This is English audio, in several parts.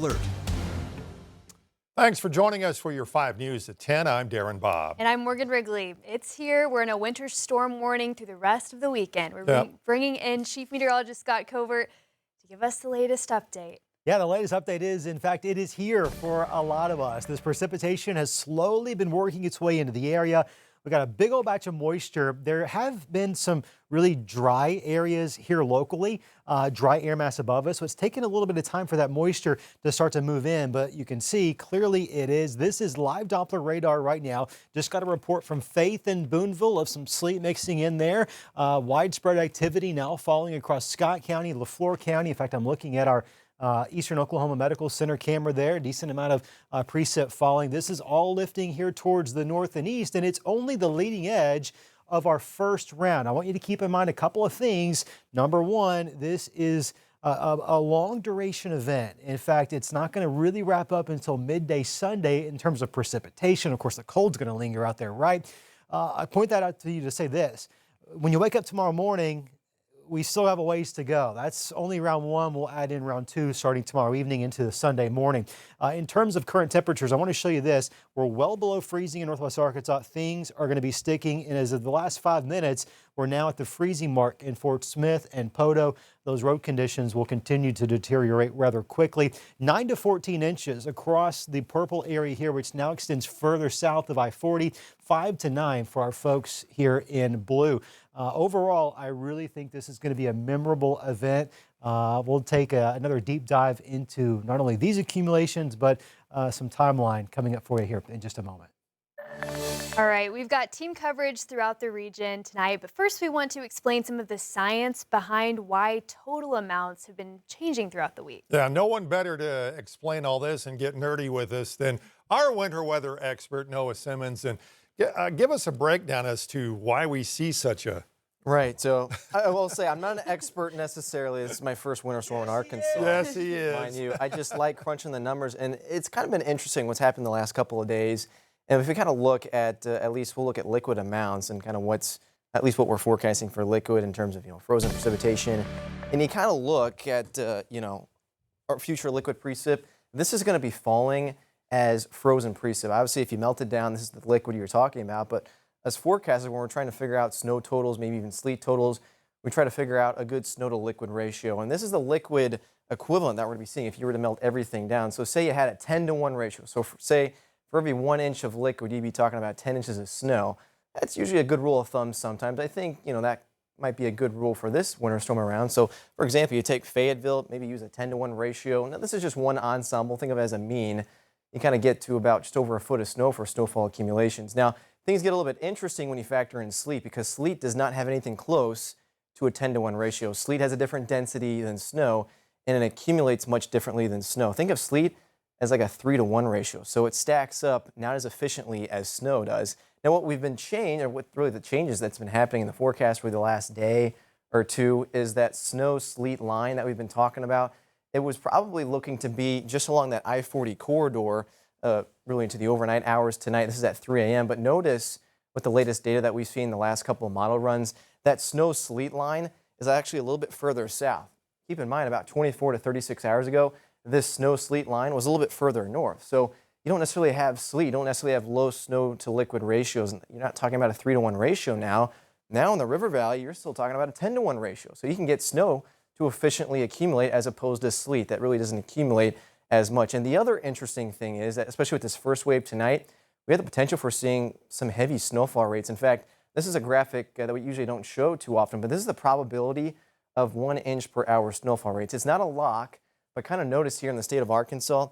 Alert. Thanks for joining us for your 5 News at 10. I'm Darren Bobb. And I'm Morgan Wrigley. It's here. We're in a winter storm warning through the rest of the weekend. We're bringing in Chief Meteorologist Scott Covert to give us the latest update. Yeah, the latest update is, in fact, it is here for a lot of us. This precipitation has slowly been working its way into the area. We got a big old batch of moisture. There have been some really dry areas here locally, dry air mass above us. So it's taken a little bit of time for that moisture to start to move in, but you can see clearly it is. This is live Doppler radar right now. Just got a report from Faith in Boonville of some sleet mixing in there. Widespread activity now falling across Scott County, LaFleur County. In fact, I'm looking at our Eastern Oklahoma Medical Center camera there. Decent amount of precip falling. This is all lifting here towards the north and east, and it's only the leading edge of our first round. I want you to keep in mind a couple of things. Number one, this is a long duration event. In fact, it's not going to really wrap up until midday Sunday in terms of precipitation. Of course, the cold's going to linger out there, right? I point that out to you to say this. When you wake up tomorrow morning, we still have a ways to go. That's only round one. We'll add in round two starting tomorrow evening into the Sunday morning. In terms of current temperatures, I want to show you this. We're well below freezing in Northwest Arkansas. Things are going to be sticking. And as of the last 5 minutes, we're now at the freezing mark in Fort Smith and Poto. Those road conditions will continue to deteriorate rather quickly. 9 to 14 inches across the purple area here, which now extends further south of I-40. 5 to 9 for our folks here in blue. Overall, I really think this is going to be a memorable event. We'll take another deep dive into not only these accumulations, but some timeline coming up for you here in just a moment. All right, we've got team coverage throughout the region tonight, but first we want to explain some of the science behind why total amounts have been changing throughout the week. Yeah, no one better to explain all this and get nerdy with us than our winter weather expert, Noah Simmons. And give us a breakdown as to why we see such a... Right, so I will say I'm not an expert necessarily. This is my first winter storm in Arkansas. Yes, he is. Mind you, I just like crunching the numbers, and it's kind of been interesting what's happened the last couple of days. And if we kind of look at least we'll look at liquid amounts and kind of at least what we're forecasting for liquid in terms of frozen precipitation, and you kind of look at our future liquid precip. This is going to be falling as frozen precip. Obviously, if you melt it down, this is the liquid you're talking about, but as forecasters, when we're trying to figure out snow totals, maybe even sleet totals, we try to figure out a good snow to liquid ratio. And this is the liquid equivalent that we're going to be seeing if you were to melt everything down. So say you had a 10-to-1 ratio. So say for every 1 inch of liquid, you'd be talking about 10 inches of snow. That's usually a good rule of thumb sometimes. I think, that might be a good rule for this winter storm around. So for example, you take Fayetteville, maybe use a 10-to-1 ratio. Now this is just one ensemble. Think of it as a mean. You kind of get to about just over a foot of snow for snowfall accumulations. Now, things get a little bit interesting when you factor in sleet because sleet does not have anything close to a 10-to-1 ratio. Sleet has a different density than snow, and it accumulates much differently than snow. Think of sleet as like a 3-to-1 ratio. So it stacks up not as efficiently as snow does. Now what we've been changed, or what really the changes that's been happening in the forecast for the last day or two is that snow-sleet line that we've been talking about. It was probably looking to be just along that I-40 corridor really into the overnight hours tonight. This is at 3 a.m. But notice with the latest data that we've seen in the last couple of model runs, that snow-sleet line is actually a little bit further south. Keep in mind, about 24 to 36 hours ago, this snow-sleet line was a little bit further north. So you don't necessarily have sleet. You don't necessarily have low snow-to-liquid ratios. You're not talking about a 3-to-1 ratio now. Now in the river valley, you're still talking about a 10-to-1 ratio. So you can get snow to efficiently accumulate as opposed to sleet that really doesn't accumulate as much. And the other interesting thing is that, especially with this first wave tonight, we have the potential for seeing some heavy snowfall rates. In fact, this is a graphic that we usually don't show too often, but this is the probability of 1 inch per hour snowfall rates. It's not a lock, but kind of notice here in the state of Arkansas,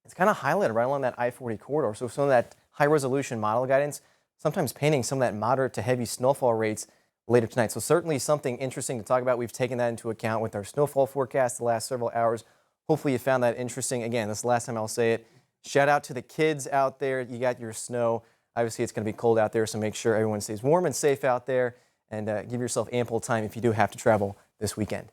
it's kind of highlighted right along that I-40 corridor. So some of that high resolution model guidance, sometimes painting some of that moderate to heavy snowfall rates later tonight. So certainly something interesting to talk about. We've taken that into account with our snowfall forecast the last several hours. Hopefully you found that interesting. Again, this is the last time I'll say it. Shout out to the kids out there. You got your snow. Obviously, it's going to be cold out there, so make sure everyone stays warm and safe out there, and give yourself ample time if you do have to travel this weekend.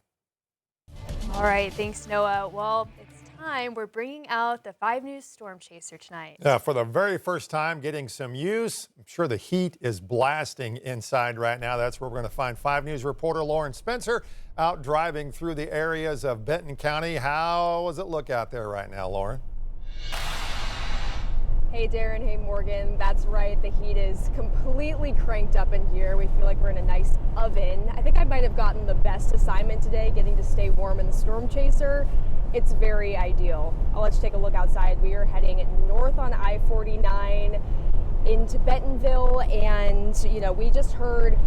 All right, thanks, Noah. Well, it's time, we're bringing out the 5 News Storm Chaser tonight. For the very first time, getting some use. I'm sure the heat is blasting inside right now. That's where we're going to find 5 News reporter Lauren Spencer out driving through the areas of Benton County. How does it look out there right now, Lauren? Hey Darren, hey Morgan, that's right, the heat is completely cranked up in here. We feel like we're in a nice oven. I think I might have gotten the best assignment today, getting to stay warm in the Storm Chaser. It's very ideal. I'll let you take a look outside. We are heading north on I-49 into Bentonville, and we just heard,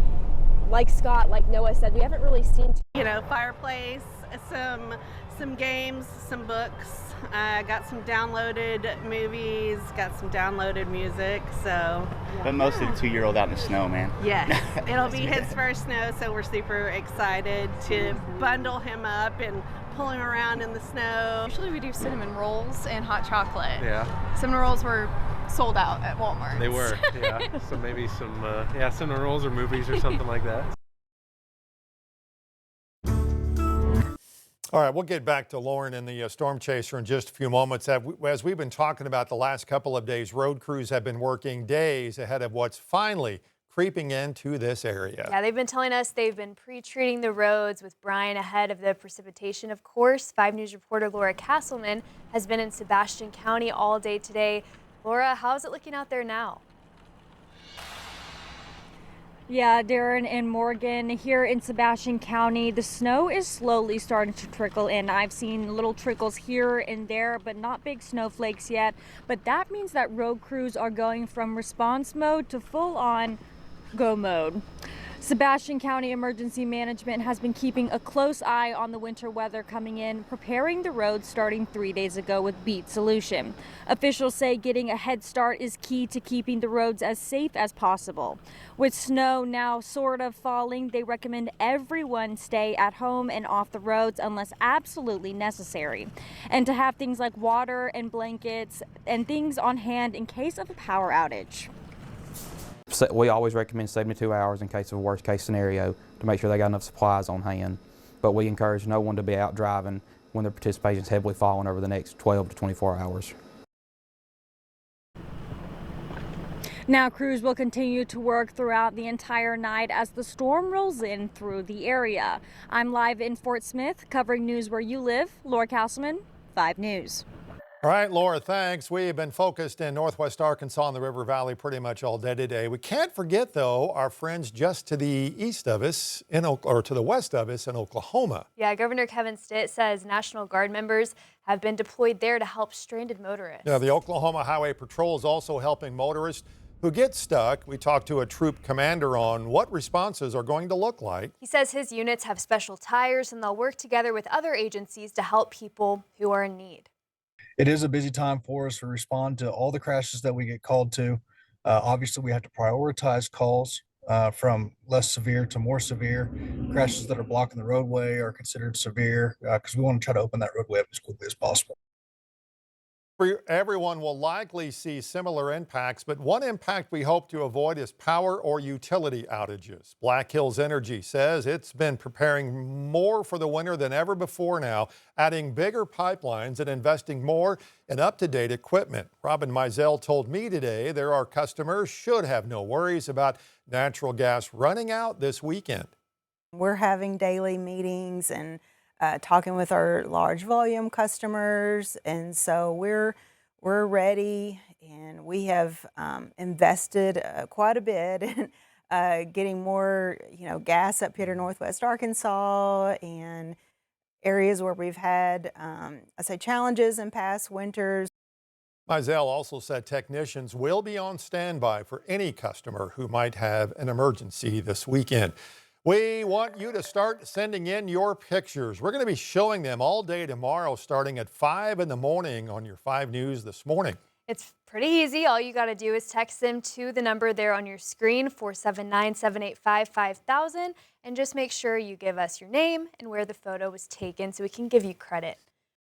like Scott, like Noah said, we haven't really seen fireplace, some games, some books. Got some downloaded movies, got some downloaded music, so. But mostly the 2-year-old out in the snow, man. Yes, it'll be his first snow, so we're super excited to bundle him up and pull him around in the snow. Usually we do cinnamon rolls and hot chocolate. Yeah. Cinnamon rolls were sold out at Walmart. They were, yeah. So maybe some, cinnamon rolls or movies or something like that. All right, we'll get back to Lauren and the Storm Chaser in just a few moments. As we've been talking about the last couple of days, road crews have been working days ahead of what's finally creeping into this area. Yeah, they've been telling us they've been pre-treating the roads with brine ahead of the precipitation, of course. 5 News reporter Laura Castleman has been in Sebastian County all day today. Laura, how's it looking out there now? Yeah, Darren and Morgan, here in Sebastian County, the snow is slowly starting to trickle in. I've seen little trickles here and there, but not big snowflakes yet. But that means that road crews are going from response mode to full-on go mode. Sebastian County Emergency Management has been keeping a close eye on the winter weather coming in, preparing the roads starting 3 days ago with Beat Solution. Officials say getting a head start is key to keeping the roads as safe as possible. With snow now sort of falling, they recommend everyone stay at home and off the roads unless absolutely necessary, and to have things like water and blankets and things on hand in case of a power outage. We always recommend 72 hours in case of a worst case scenario to make sure they got enough supplies on hand. But we encourage no one to be out driving when their participation is heavily falling over the next 12 to 24 hours. Now crews will continue to work throughout the entire night as the storm rolls in through the area. I'm live in Fort Smith covering news where you live. Laura Castleman, 5 News. All right, Laura, thanks. We've been focused in northwest Arkansas and the River Valley pretty much all day today. We can't forget, though, our friends just to the east of us, or to the west of us in Oklahoma. Yeah, Governor Kevin Stitt says National Guard members have been deployed there to help stranded motorists. Yeah, the Oklahoma Highway Patrol is also helping motorists who get stuck. We talked to a troop commander on what responses are going to look like. He says his units have special tires and they'll work together with other agencies to help people who are in need. It is a busy time for us to respond to all the crashes that we get called to. Obviously, we have to prioritize calls from less severe to more severe. Crashes that are blocking the roadway are considered severe because we want to try to open that roadway up as quickly as possible. Everyone will likely see similar impacts, but one impact we hope to avoid is power or utility outages. Black Hills Energy says it's been preparing more for the winter than ever before now, adding bigger pipelines and investing more in up-to-date equipment. Robin Mizell told me today our customers should have no worries about natural gas running out this weekend. We're having daily meetings and talking with our large volume customers, and so we're ready, and we have invested quite a bit in getting more gas up here to northwest Arkansas and areas where we've had challenges in past winters. Mizell also said technicians will be on standby for any customer who might have an emergency this weekend. We want you to start sending in your pictures. We're going to be showing them all day tomorrow, starting at 5 in the morning on your 5 News This Morning. It's pretty easy. All you got to do is text them to the number there on your screen, 479-785-5000, and just make sure you give us your name and where the photo was taken so we can give you credit.